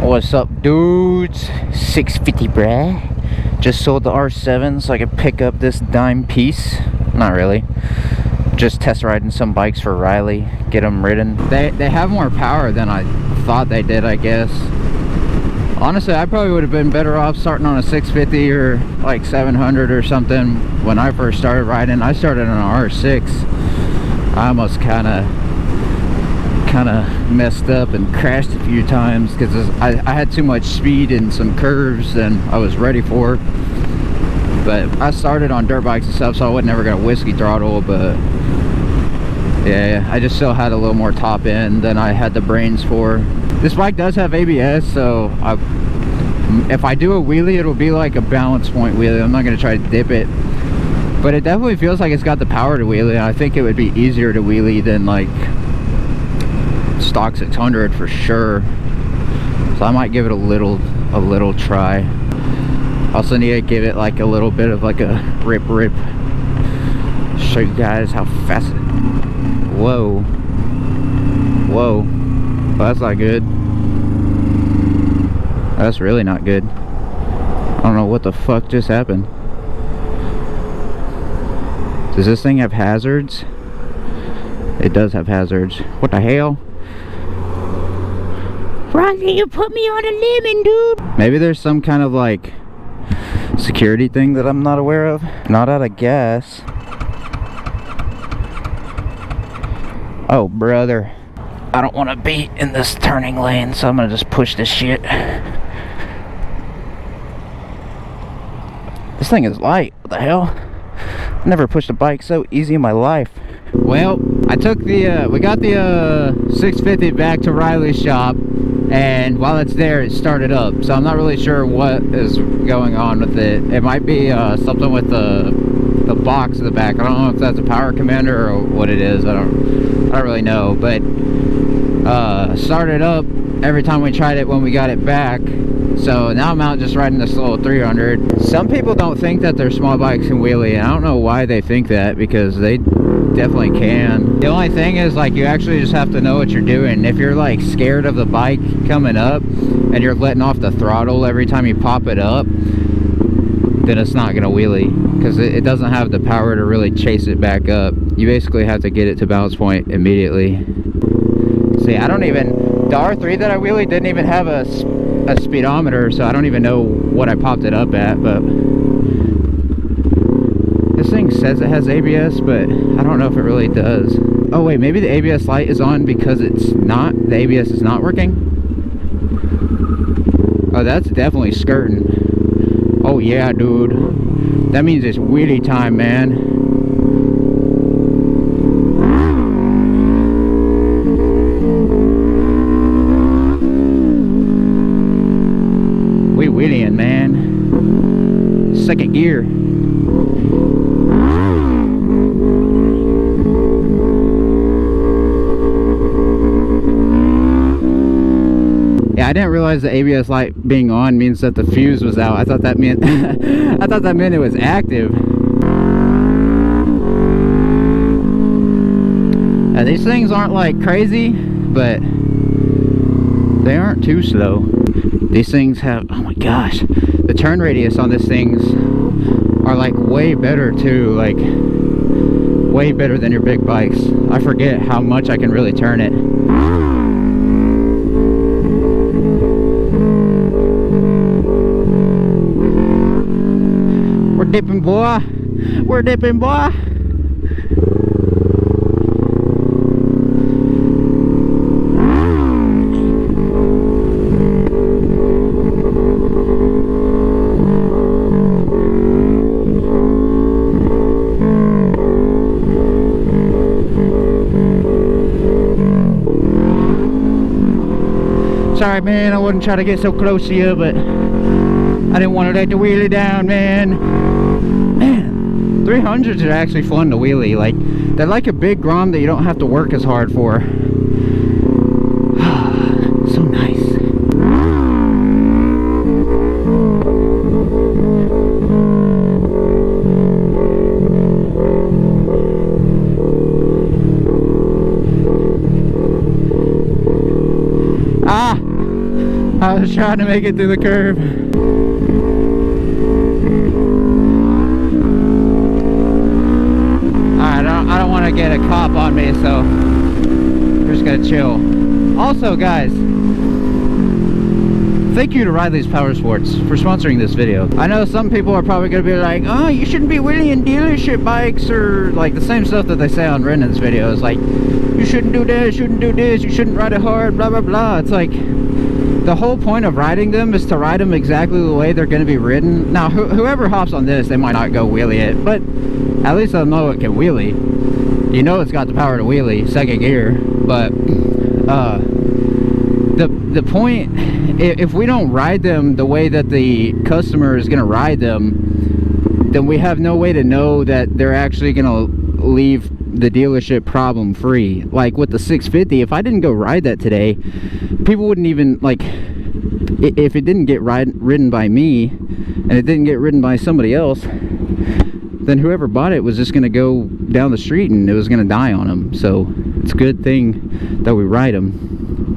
What's up, dudes? 650, bruh. Just sold the R7 so I could pick up this dime piece. Not really. Just test riding some bikes for Riley. Get them ridden. They have more power than I thought they did, I guess. Honestly, I probably would have been better off starting on a 650 or like 700 or something when I first started riding. I started on an R6. I almost kind of messed up and crashed a few times because I had too much speed in some curves than I was ready for. But I started on dirt bikes and stuff, so I was never gonna whiskey throttle. But yeah, I just still had a little more top end than I had the brains for. This bike does have ABS, so if I do a wheelie, it'll be like a balance point wheelie. I'm not gonna try to dip it, but it definitely feels like it's got the power to wheelie. I think it would be easier to wheelie than like stock 600 for sure. So I might give it a little try. Also need to give it like a little bit of like a rip. Show you guys how fast it. Whoa. Well, that's not good. That's really not good. I don't know what the fuck just happened. Does this thing have hazards? It does have hazards. What the hell? Rocky, you put me on a lemon, dude. Maybe there's some kind of like security thing that I'm not aware of. Not out of gas. Oh, brother. I don't want to be in this turning lane, so I'm gonna just push this shit. This thing is light. What the hell? I've never pushed a bike so easy in my life. Well, I took the we got the 650 back to Riley's shop, and while it's there, it started up. So I'm not really sure what is going on with it. It might be something with the box in the back. I don't know if that's a power commander or what it is. I don't really know. But started up every time we tried it when we got it back. So now I'm out just riding this little 300. Some people don't think that their small bikes can wheelie, and I don't know why they think that, because they definitely can. The only thing is, like, you actually just have to know what you're doing. If you're like scared of the bike coming up and you're letting off the throttle every time you pop it up, then it's not gonna wheelie, because it doesn't have the power to really chase it back up. You basically have to get it to balance point immediately. See, I don't even, the R3 that I wheelie didn't even have a speedometer, so I don't even know what I popped it up at. But this thing says it has ABS, but I don't know if it really does. Oh wait, maybe the ABS light is on because it's not, the ABS is not working. Oh, that's definitely skirting. Oh yeah, dude, that means it's wheelie time, man. Wheeling, man. Second gear. Yeah, I didn't realize the ABS light being on means that the fuse was out. I thought that meant I thought that meant it was active. Now, these things aren't like crazy, but they aren't too slow. These things have, oh my gosh, the turn radius on these things are like way better too, like way better than your big bikes. I forget how much I can really turn it. We're dipping, boy. We're dipping, boy. Sorry, man, I wouldn't try to get so close to you, but I didn't want to let the wheelie down, man. Man, 300s are actually fun to wheelie. Like, they're like a big Grom that you don't have to work as hard for. So nice. I was trying to make it through the curve. Alright, I don't want to get a cop on me, so we're just gonna chill. Also, guys, thank you to Riley's Power Sports for sponsoring this video. I know some people are probably going to be like, oh, you shouldn't be wheeling dealership bikes, or like the same stuff that they say on Brennan's videos, like, you shouldn't do this, you shouldn't do this, you shouldn't ride it hard, blah, blah, blah. It's like, the whole point of riding them is to ride them exactly the way they're going to be ridden. Now, whoever hops on this, they might not go wheelie it, but at least they'll know it can wheelie. You know it's got the power to wheelie, second gear, but the point, if we don't ride them the way that the customer is going to ride them, then we have no way to know that they're actually going to leave the dealership problem free. Like with the 650, if I didn't go ride that today, people wouldn't even, like, if it didn't get ridden by me and it didn't get ridden by somebody else, then whoever bought it was just going to go down the street and it was going to die on them. So it's a good thing that we ride them.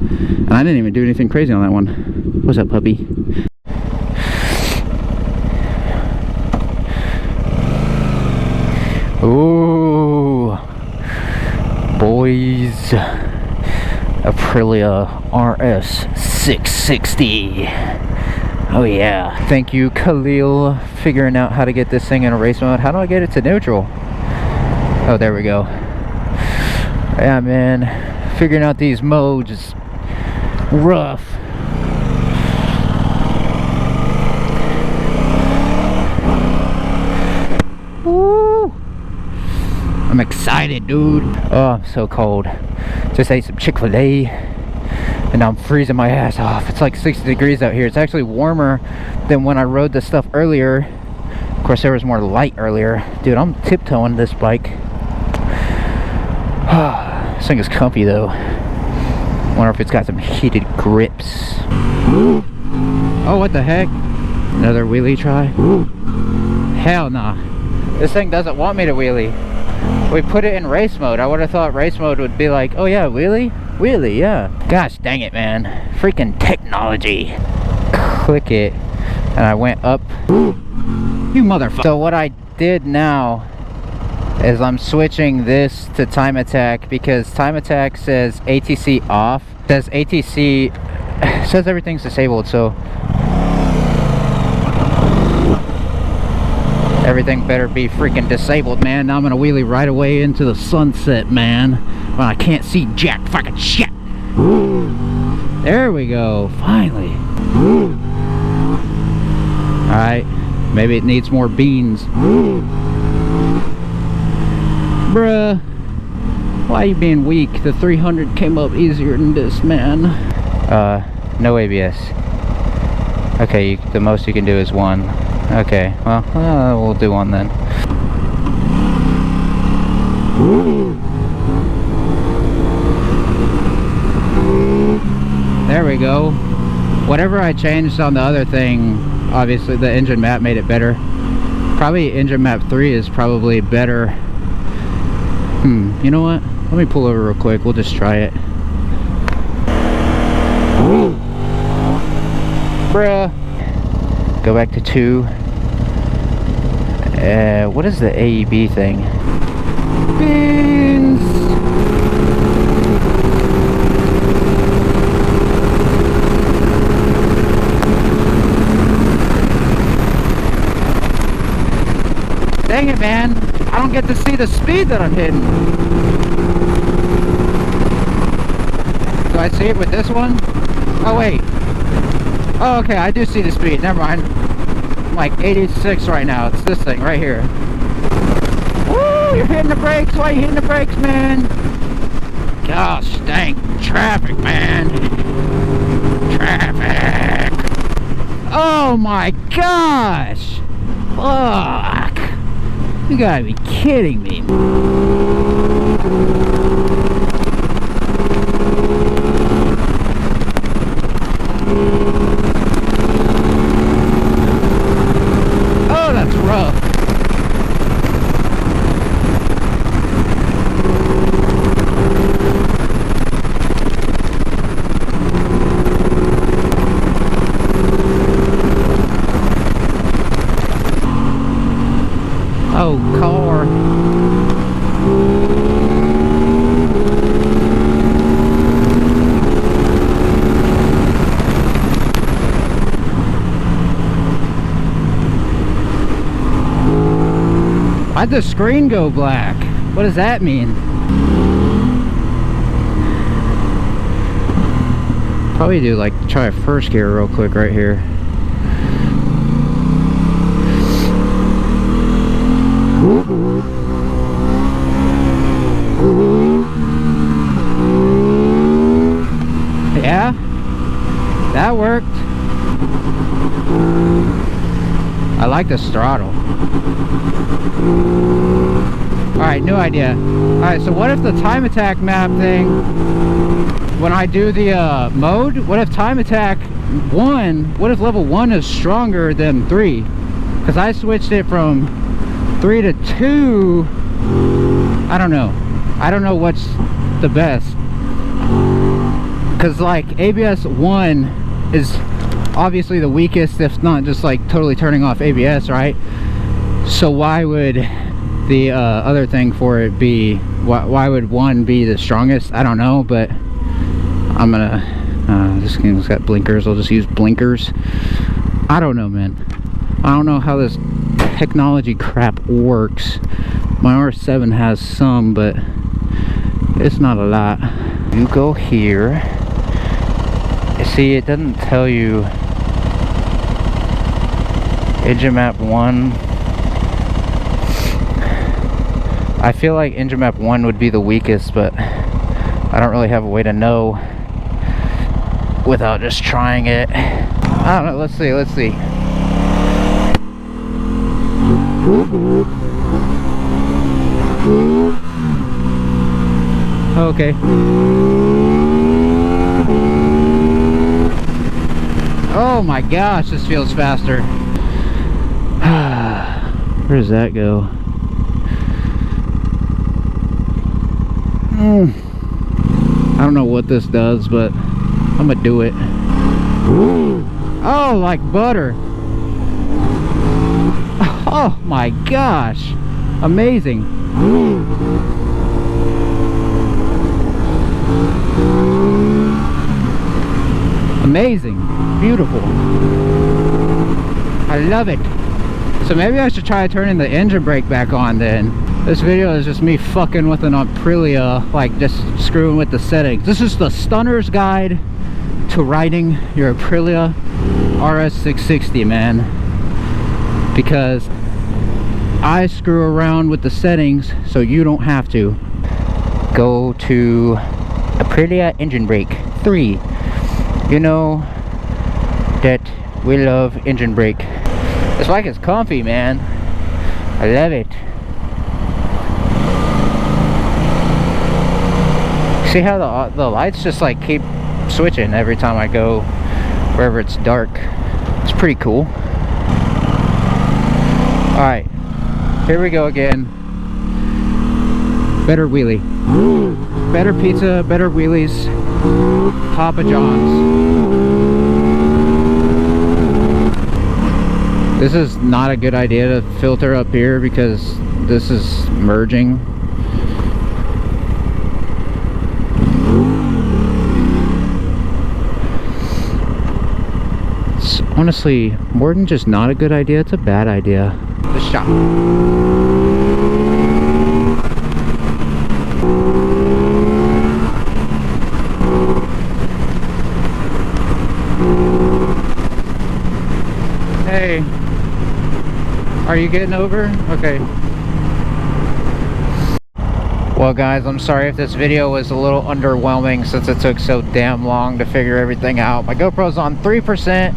And I didn't even do anything crazy on that one. What's up, puppy? Ooh, boys, Aprilia RS 660. Oh yeah. Thank you, Khalil, figuring out how to get this thing in a race mode. How do I get it to neutral? Oh, there we go. Yeah, man, figuring out these modes is rough. Woo! I'm excited, dude. Oh, I'm so cold. Just ate some Chick-fil-A and now I'm freezing my ass off. It's like 60 degrees out here. It's actually warmer than when I rode this stuff earlier. Of course, there was more light earlier. Dude, I'm tiptoeing this bike. This thing is comfy though. Wonder if it's got some heated grips. Oh, what the heck? Another wheelie try? Hell nah. This thing doesn't want me to wheelie. We put it in race mode. I would have thought race mode would be like, oh yeah, wheelie? Wheelie, yeah. Gosh dang it, man. Freaking technology. Click it. And I went up. You motherfucker. So what I did now is I'm switching this to time attack because time attack says ATC off. It says ATC, it says everything's disabled, so everything better be freaking disabled, man. Now I'm gonna wheelie right away into the sunset, man, when I can't see jack fucking shit. There we go, finally. Alright, maybe it needs more beans. Bruh, why are you being weak? The 300 came up easier than this, man. No ABS. Okay, the most you can do is one. Okay, well, we'll do one then. There we go. Whatever I changed on the other thing, obviously the engine map made it better. Probably engine map 3 is probably better. You know what? Let me pull over real quick. We'll just try it. Bruh. Go back to 2. What is the AEB thing? Beans! Dang it, man. I don't get to see the speed that I'm hitting. Do I see it with this one? Oh, wait. Oh, okay, I do see the speed. Never mind. I'm like 86 right now. It's this thing right here. Woo! You're hitting the brakes. Why are you hitting the brakes, man? Gosh, dang. Traffic, man. Traffic. Oh, my gosh. Fuck. You gotta be kidding me. Oh, that's rough. Why'd the screen go black? What does that mean? Probably do like try a first gear real quick right here. Yeah, that worked. I like this throttle. Alright, new idea. Alright, so what if the time attack map thing, when I do the mode, what if time attack 1, what if level 1 is stronger than 3? Because I switched it from 3 to 2. I don't know. I don't know what's the best. Because like ABS 1 is obviously the weakest, if not just like totally turning off ABS, right? So why would the other thing for it be, why would 1 be the strongest? I don't know, but I'm gonna this game's got blinkers, I'll just use blinkers. I don't know, man. I don't know how this technology crap works. My R7 has some, but it's not a lot. You go here. See, it doesn't tell you engine map 1. I feel like engine map 1 would be the weakest, but I don't really have a way to know without just trying it. I don't know, let's see. Okay. Oh my gosh, this feels faster. Where does that go? I don't know what this does, but I'm gonna do it. Oh, like butter. Oh my gosh, amazing. Amazing, beautiful. I love it. So maybe I should try turning the engine brake back on then. This video is just me fucking with an Aprilia, like just screwing with the settings. This is the stunner's guide to riding your Aprilia RS 660, man. Because I screw around with the settings so you don't have to. Go to Aprilia engine brake 3. You know that we love engine brake. This bike is comfy, man. I love it. See how the lights just like keep switching every time I go wherever it's dark. It's pretty cool. Alright, here we go again. Better wheelie. Better pizza, better wheelies. Papa John's. This is not a good idea to filter up here because this is merging. It's honestly more than just not a good idea, it's a bad idea. The shop. Hey, are you getting over? Okay. Well guys, I'm sorry if this video was a little underwhelming since it took so damn long to figure everything out. My GoPro's on 3%.